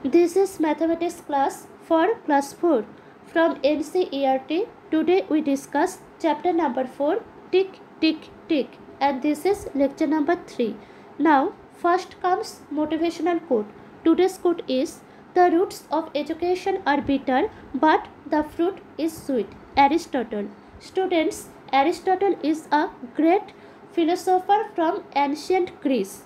This is mathematics class for class 4 from NCERT. Today we discuss chapter number 4, tick tick tick, and this is lecture number 3. Now first comes motivational quote. Today's quote is, the roots of education are bitter but the fruit is sweet. Aristotle. Students, Aristotle is a great philosopher from ancient Greece.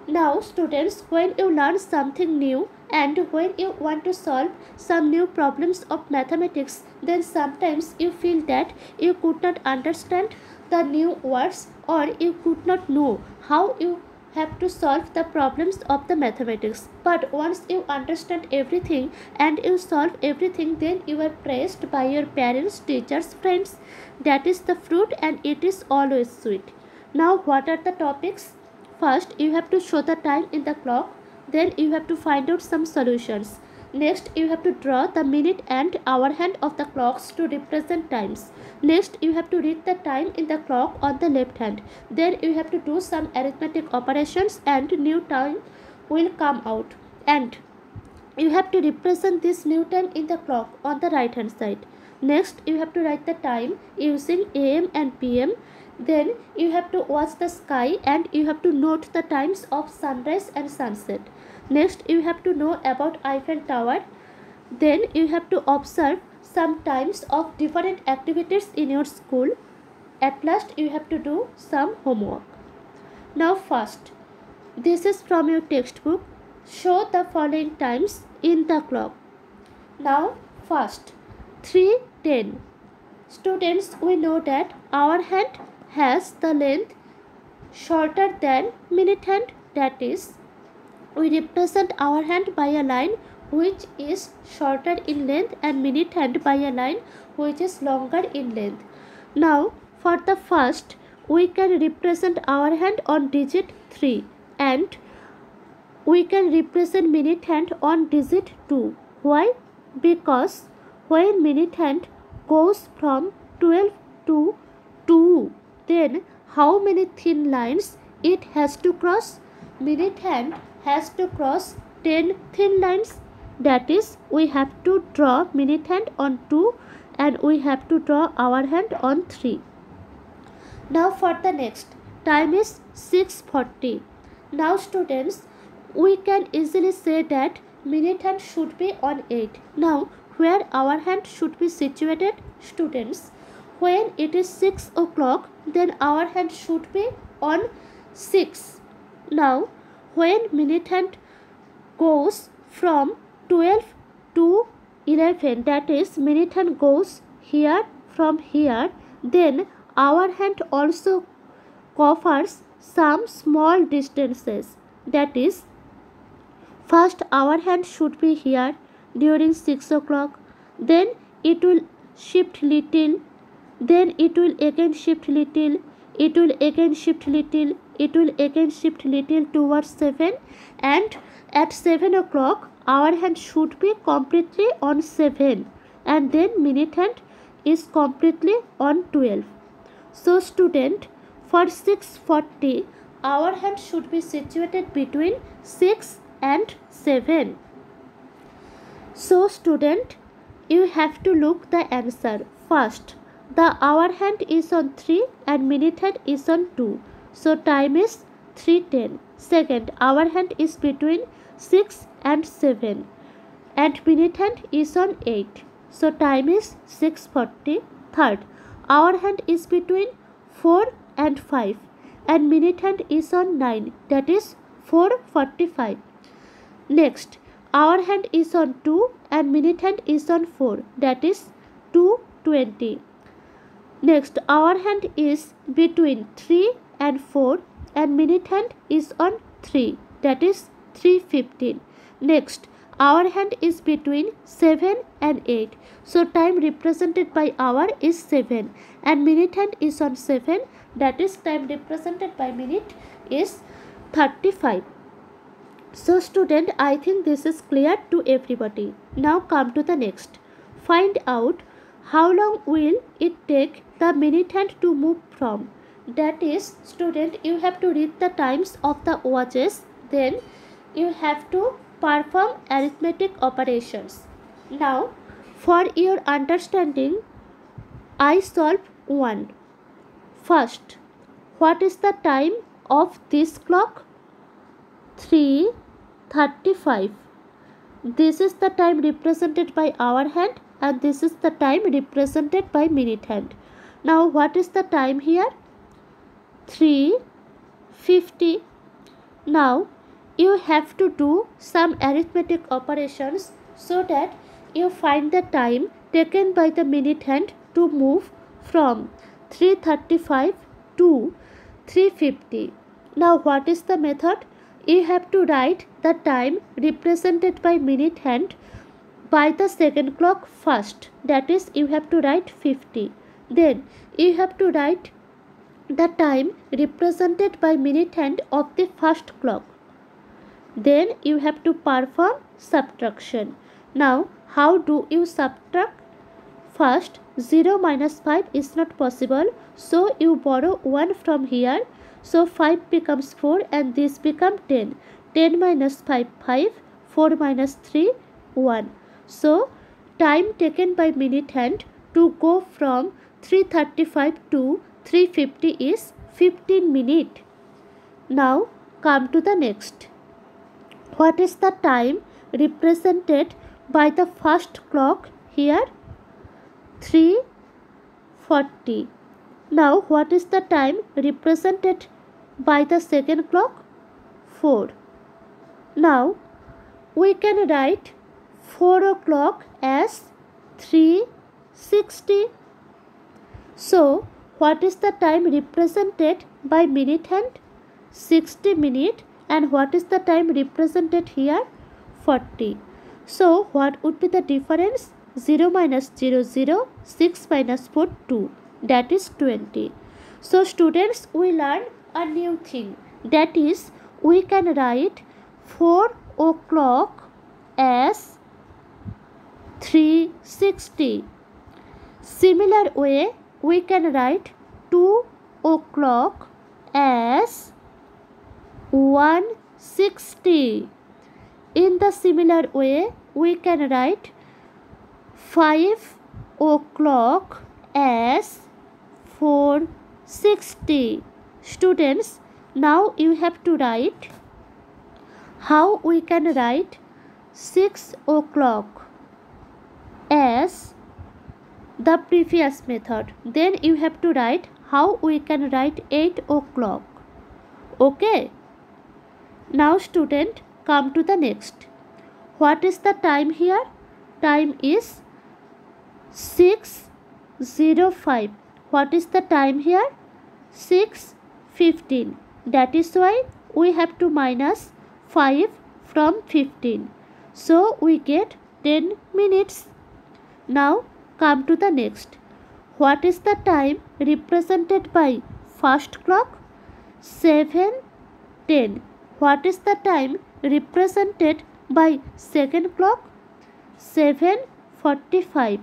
Now students, when you learn something new and when you want to solve some new problems of mathematics, then sometimes you feel that you could not understand the new words or you could not know how you have to solve the problems of the mathematics. But once you understand everything and you solve everything, then you are praised by your parents, teachers, friends. That is the fruit and it is always sweet. Now what are the topics? First, you have to show the time in the clock. Then you have to find out some solutions. Next, you have to draw the minute and hour hand of the clocks to represent times. Next, you have to read the time in the clock on the left hand. Then you have to do some arithmetic operations and new time will come out. And you have to represent this new time in the clock on the right hand side. Next, you have to write the time using AM and PM. Then you have to watch the sky and you have to note the times of sunrise and sunset. Next, you have to know about Eiffel Tower. Then you have to observe some times of different activities in your school. At last, you have to do some homework. Now first, this is from your textbook. Show the following times in the clock. Now first, 3:10. Students, we know that our hand has the length shorter than minute hand. That is, we represent our hand by a line which is shorter in length and minute hand by a line which is longer in length. Now for the first, we can represent our hand on digit 3 and we can represent minute hand on digit 2. Why? Because when minute hand goes from 12 to 2, then how many thin lines it has to cross? Minute hand has to cross 10 thin lines. That is, we have to draw minute hand on 2 and we have to draw our hand on 3. Now for the next, time is 6:40. Now students, we can easily say that minute hand should be on 8. Now where our hand should be situated? Students, when it is 6 o'clock, then our hand should be on 6. Now when minute hand goes from 12 to 11, that is, minute hand goes here from here, then our hand also covers some small distances. That is, first our hand should be here during 6 o'clock, then it will shift little, then it will again shift little, it will again shift little, it will again shift little towards 7, and at 7 o'clock our hand should be completely on 7 and then minute hand is completely on 12. So student, for 6:40 our hand should be situated between 6 and 7. So student, you have to look the answer. First, the hour hand is on 3 and minute hand is on 2. So time is 3:10. Second, hour hand is between 6 and 7 and minute hand is on 8. So time is 6:40. Third, hour hand is between 4 and 5 and minute hand is on 9. That is 4:45. Next, hour hand is on 2 and minute hand is on 4. That is 2:20. Next, hour hand is between 3 and 4 and minute hand is on 3. That is 3:15. Next, hour hand is between 7 and 8. So time represented by hour is 7 and minute hand is on 7. That is, time represented by minute is 35. So student, I think this is clear to everybody. Now come to the next. Find out how long will it take the minute hand to move from. That is, student, you have to read the times of the watches. Then you have to perform arithmetic operations. Now, for your understanding, I solve 1. First, what is the time of this clock? 3:35. This is the time represented by hour hand and this is the time represented by minute hand. Now what is the time here? 3:50. Now you have to do some arithmetic operations so that you find the time taken by the minute hand to move from 3:35 to 3:50. Now what is the method? You have to write the time represented by minute hand by the second clock first. That is, you have to write 50. Then you have to write the time represented by minute hand of the first clock. Then you have to perform subtraction. Now how do you subtract? First, 0 minus 5 is not possible, so you borrow 1 from here. So 5 becomes 4 and this becomes 10. 10 minus 5, 5. 4 minus 3, 1. So time taken by minute hand to go from 3:35 to 3:50 is 15 minutes. Now come to the next. What is the time represented by the first clock here? 3:40. Now what is the time represented by the second clock? 4. Now we can write 4 o'clock as 3:60. So what is the time represented by minute hand? 60 minutes. And what is the time represented here? 40. So what would be the difference? 0 minus 0, 0. 6 minus 4, 2. That is 20. So students, we learn a new thing. That is, we can write 4 o'clock as 3:60. Similar way, we can write 2 o'clock as 1:60. In the similar way, we can write 5 o'clock as 4:60. Students, now you have to write how we can write 6 o'clock as the previous method. Then you have to write how we can write 8 o'clock. Okay. Now student, come to the next. What is the time here? Time is 6:05. What is the time here? 6:15. That is why we have to minus 5 from 15. So we get 10 minutes. Now come to the next. What is the time represented by first clock? 7:10. What is the time represented by second clock? 7:45.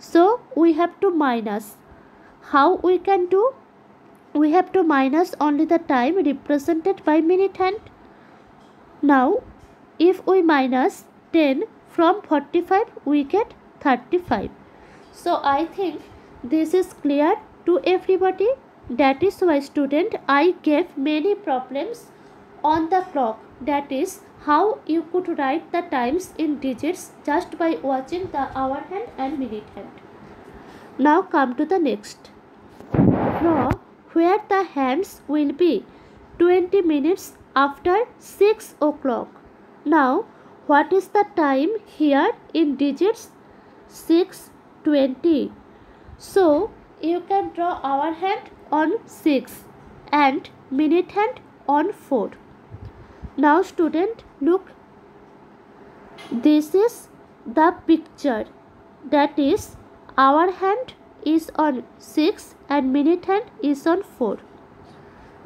So we have to minus. How we can do? We have to minus only the time represented by minute hand. Now if we minus 10 from 45, we get 35. So I think this is clear to everybody. That is why student, I gave many problems on the clock. That is how you could write the times in digits just by watching the hour hand and minute hand. Now come to the next. Draw where the hands will be 20 minutes after 6 o'clock. Now what is the time here in digits? 6:20. So you can draw hour hand on 6 and minute hand on 4. Now student, look, this is the picture. That is, hour hand is on 6 and minute hand is on 4.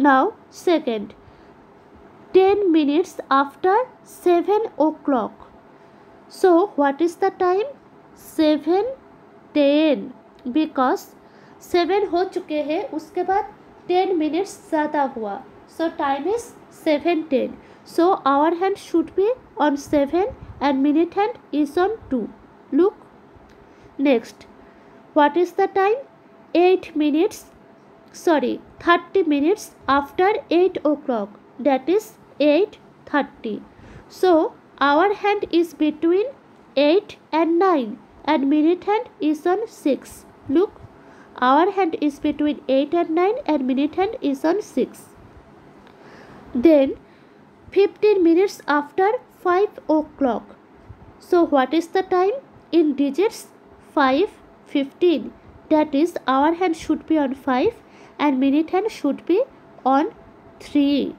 Now second, 10 minutes after 7 o'clock. So what is the time? 7:10. Because 7 हो चुके हैं, उसके बाद 10 minutes ज़्यादा हुआ. So time is 7:10. So our hand should be on 7 and minute hand is on 2. Look. Next, what is the time? 30 minutes after 8 o'clock, that is 8:30. So our hand is between 8 and 9 and minute hand is on 6. Look, our hand is between 8 and 9 and minute hand is on 6. Then 15 minutes after 5 o'clock. So what is the time? In digits, 5:15. That is, our hand should be on 5 and minute hand should be on 3.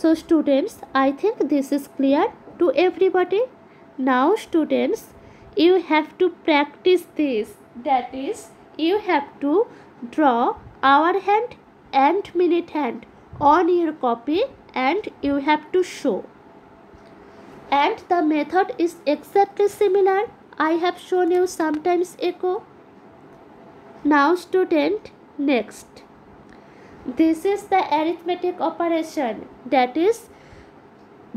So students, I think this is clear to everybody. Now students, you have to practice this. That is, you have to draw hour hand and minute hand on your copy and you have to show. And the method is exactly similar. I have shown you sometimes ago. Now student, next. This is the arithmetic operation. That is,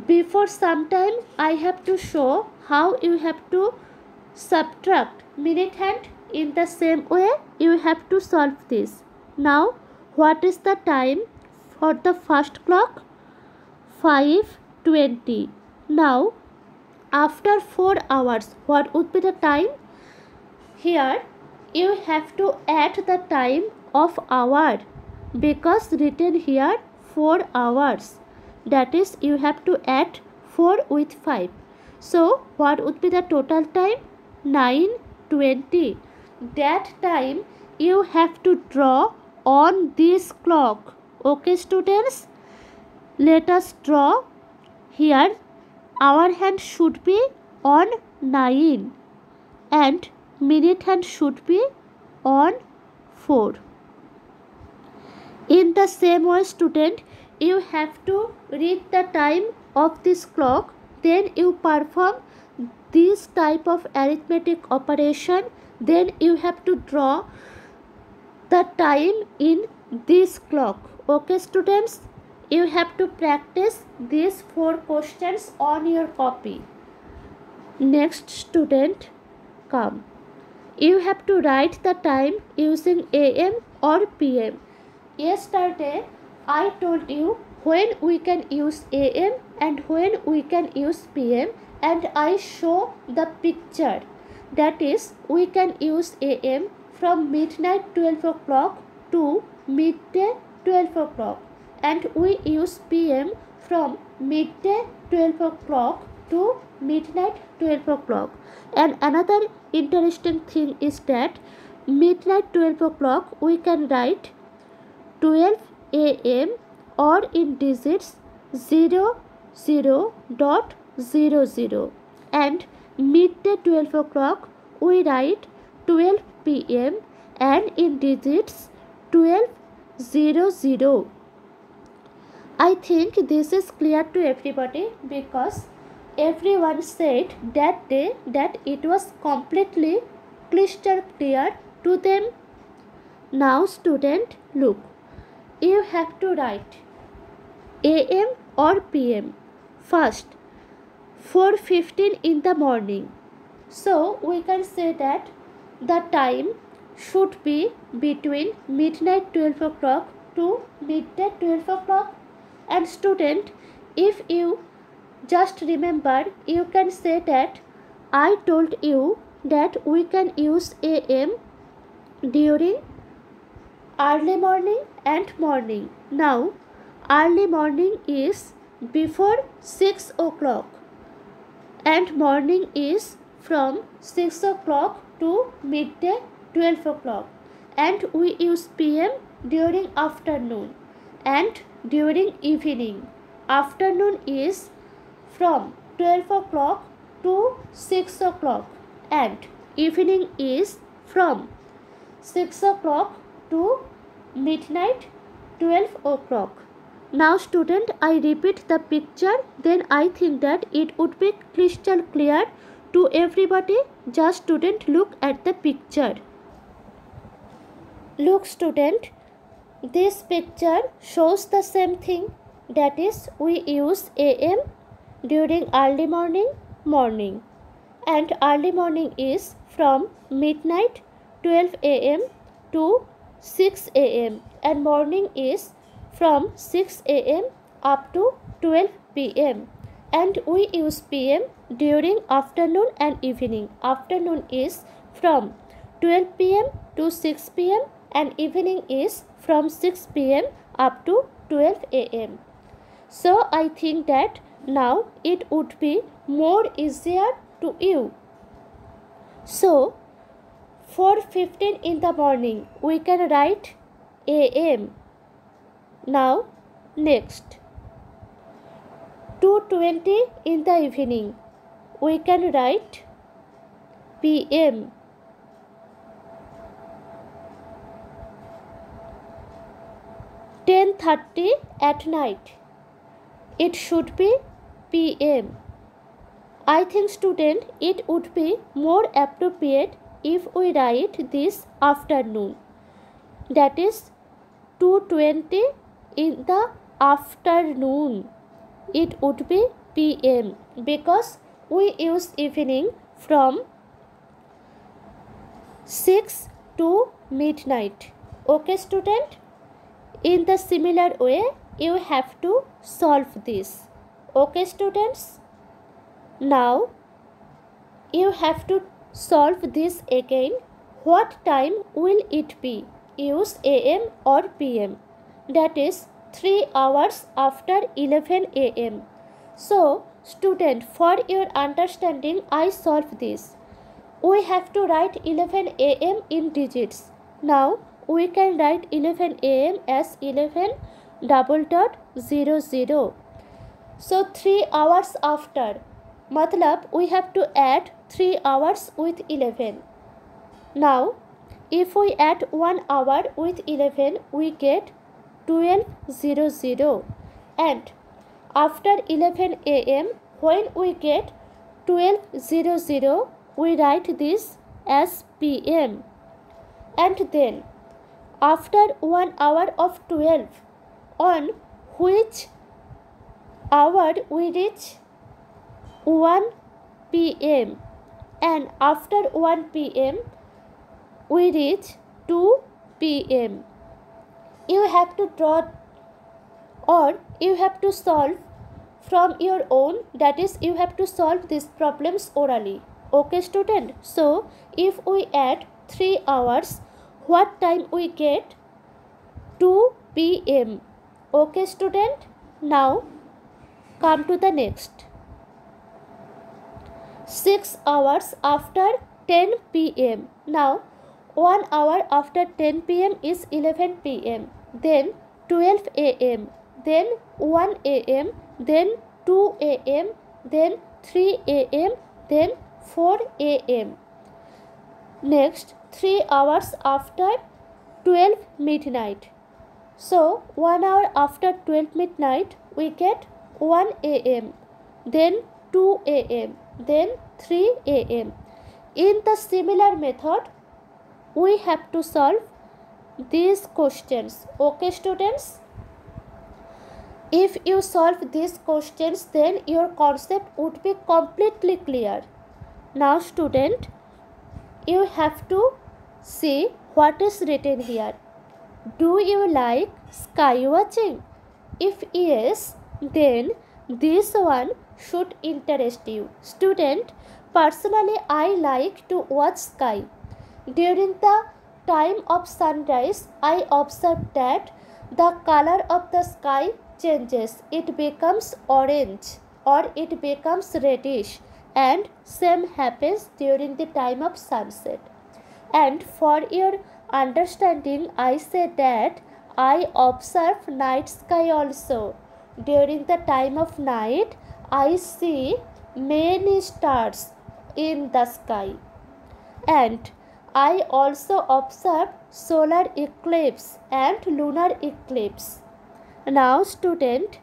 before some time I have to show how you have to subtract minute hand. In the same way you have to solve this. Now what is the time for the first clock? 5:20. Now after 4 hours, what would be the time? Here you have to add the time of hour because written here 4 hours. That is, you have to add 4 with 5. So what would be the total time? 9:20. That time you have to draw on this clock. Okay students, let us draw. Here our hand should be on 9 and minute hand should be on 4. In the same way student, you have to read the time of this clock, then you perform this type of arithmetic operation, then you have to draw the time in this clock. Okay students, you have to practice these 4 questions on your copy. Next student, come. You have to write the time using AM or PM. Yesterday I told you when we can use AM and when we can use PM, and I show the picture. That is, we can use AM from midnight 12 o'clock to midday 12 o'clock, and we use PM from midday 12 o'clock to midnight 12 o'clock. And another interesting thing is that midnight 12 o'clock we can write 12 AM or in digits 00.00, and midday 12 o'clock we write 12 PM and in digits 12:00. I think this is clear to everybody because everyone said that day that it was completely crystal clear to them. Now student, look, you have to write AM or PM. First, 4:15 in the morning. So we can say that the time should be between midnight 12 o'clock to midday 12 o'clock. And student, if you just remember, you can say that I told you that we can use AM during early morning and morning. Now early morning is before 6 o'clock and morning is from 6 o'clock to midday 12 o'clock, and we use PM during afternoon and during evening. Afternoon is from 12 o'clock to 6 o'clock and evening is from 6 o'clock to midnight 12 o'clock. Now student, I repeat the picture, then I think that it would be crystal clear to everybody. Just student, look at the picture. Look student, this picture shows the same thing. That is, we use AM during early morning, and early morning is from midnight 12 a.m. to 6 a.m. and morning is from 6 a.m. up to 12 p.m. and we use p.m. during afternoon and evening. Afternoon is from 12 p.m. to 6 p.m. and evening is from 6 p.m. up to 12 a.m. So I think that now it would be more easier to you. So 4:15 in the morning we can write a.m. Now next 2:20 in the evening we can write p.m. 10:30 at night it should be p.m. I think student it would be more appropriate if we write this afternoon, that is 2:20 in the afternoon it would be p.m. because we use evening from 6 to midnight. Okay student, in the similar way you have to solve this. Okay students, now you have to solve this again. What time will it be? Use am or pm, that is 3 hours after 11 am. So student, for your understanding I solve this. We have to write 11 am in digits. Now we can write 11 am as 11:00. So 3 hours after, matlab we have to add 3 hours with 11. Now if we add 1 hour with 11 we get 12:00, and after 11 am when we get 12:00 we write this as pm, and then after 1 hour of 12, on which hour we reach 1 pm, and after 1 pm we reach 2 pm. You have to draw or you have to solve from your own, that is you have to solve these problems orally. Okay student, so if we add 3 hours, what time we get? 2 pm. Okay student, now come to the next. 6 hours after 10 pm. Now 1 hour after 10 pm is 11 pm, then 12 am, then 1 am, then 2 am, then 3 am, then 4 am. Next 3 hours after 12 midnight. So 1 hour after 12 midnight we get 1 am, then 2 am, then 3 am. In the similar method we have to solve these questions. Okay students, if you solve these questions then your concept would be completely clear. Now student, you have to see what is written here. Do you like sky watching? If yes, then this one should interest you. Student, personally I like to watch sky. During the time of sunrise, I observe that the color of the sky changes. It becomes orange or it becomes reddish, and same happens during the time of sunset. And for your understanding, I say that I observe night sky also. During the time of night, I see many stars in the sky, and I also observe solar eclipse and lunar eclipse. Now student,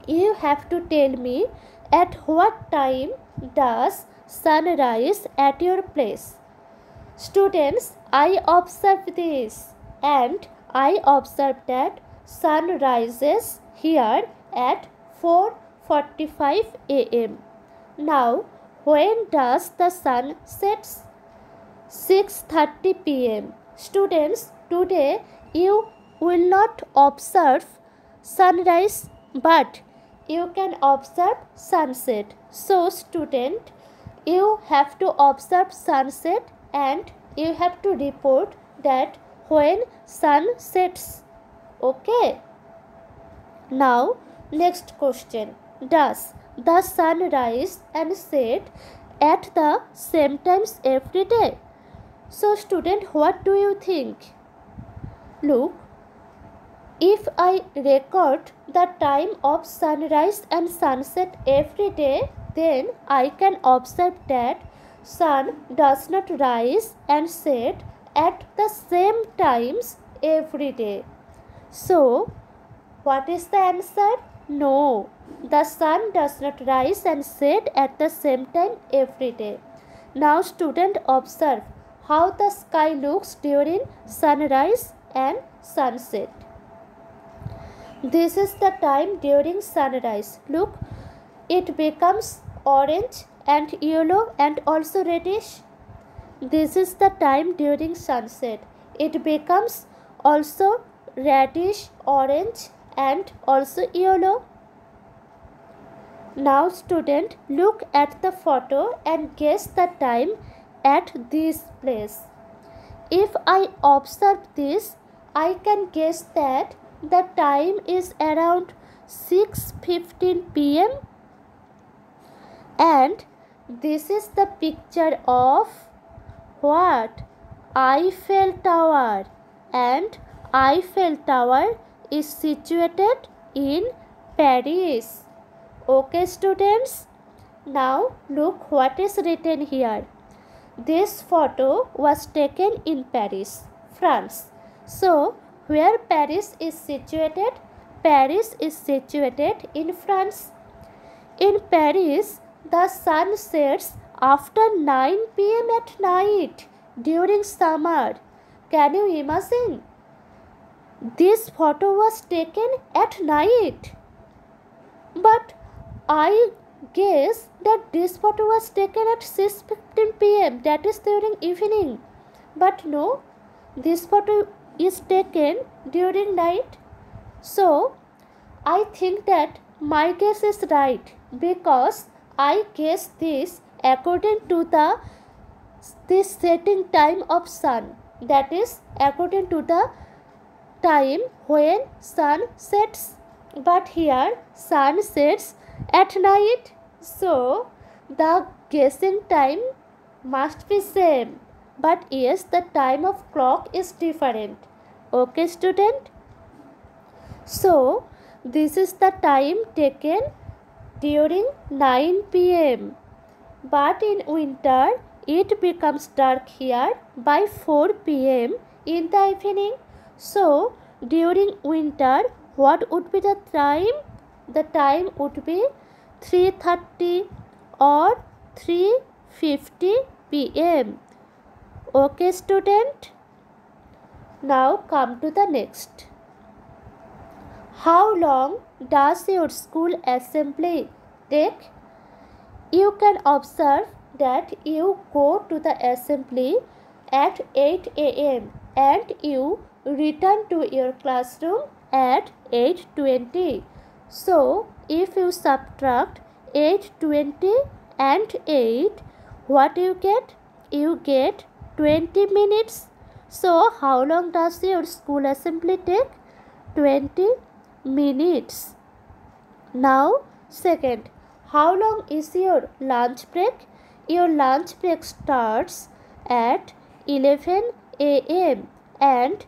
you have to tell me at what time does sun rise at your place. Students, I observe this, and I observe that sun rises here at 6:45 a.m. Now, when does the sun sets? 6:30 p.m. Students, today you will not observe sunrise, but you can observe sunset. So, student, you have to observe sunset and you have to report that when sun sets. Okay. Now, next question. Does the sun rise and set at the same times every day? So, student, what do you think? Look, if I record the time of sunrise and sunset every day, then I can observe that sun does not rise and set at the same times every day. So, what is the answer? No, the sun does not rise and set at the same time every day. Now, student, observe how the sky looks during sunrise and sunset. This is the time during sunrise. Look, it becomes orange and yellow and also reddish. This is the time during sunset. It becomes also reddish, orange and also yellow. Now, student, look at the photo and guess the time at this place. If I observe this, I can guess that the time is around 6:15 p.m. and this is the picture of what? Eiffel Tower, and Eiffel Tower is situated in Paris. Okay, students. Now look what is written here. This photo was taken in Paris, France. So, where Paris is situated? Paris is situated in France. In Paris, the sun sets after 9 p.m. at night during summer. Can you imagine? This photo was taken at night. But I guess that this photo was taken at 6:15 p.m. that is during evening. But no, this photo is taken during night. So, I think that my guess is right because I guess this according to this setting time of sun, that is according to the time when sun sets. But here sun sets at night, so the guessing time must be same. But yes, the time of clock is different. Okay, student? So, this is the time taken during 9 p.m. But in winter, it becomes dark here by 4 p.m. in the evening. So, during winter, what would be the time? The time would be 3:30 or 3:50 p.m. Okay, student? Now come to the next. How long does your school assembly take? You can observe that you go to the assembly at 8 a.m. and you return to your classroom at 8:20. So, if you subtract 8:20 and 8, what you get? You get 20 minutes. So, how long does your school assembly take? 20 minutes. Now, second, how long is your lunch break? Your lunch break starts at 11 a.m. and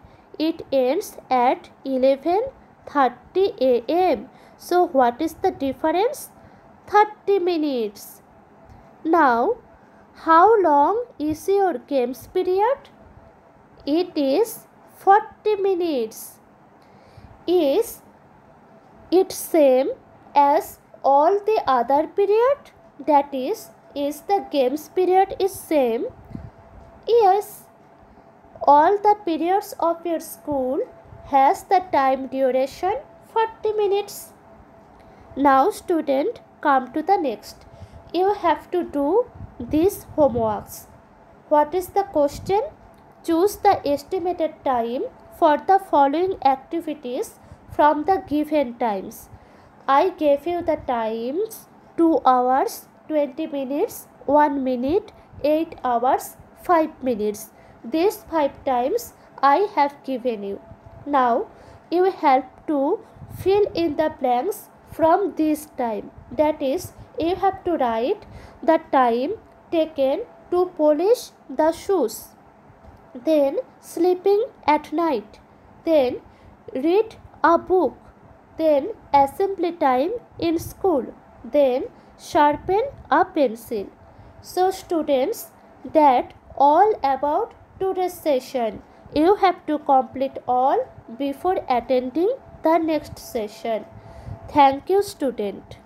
it ends at 11:30 a.m. So, what is the difference? 30 minutes. Now, how long is your games period? It is 40 minutes. Is it same as all the other period? That is the games period is same? Yes. All the periods of your school has the time duration 40 minutes. Now student, come to the next. You have to do these homeworks. What is the question? Choose the estimated time for the following activities from the given times. I gave you the times 2 hours, 20 minutes, 1 minute, 8 hours, 5 minutes. These 5 times I have given you. Now you have to fill in the blanks from this time. That is, you have to write the time taken to polish the shoes, then sleeping at night, then read a book, then assembly time in school, then sharpen a pencil. So students, that all about today's session. You have to complete all before attending the next session. Thank you student.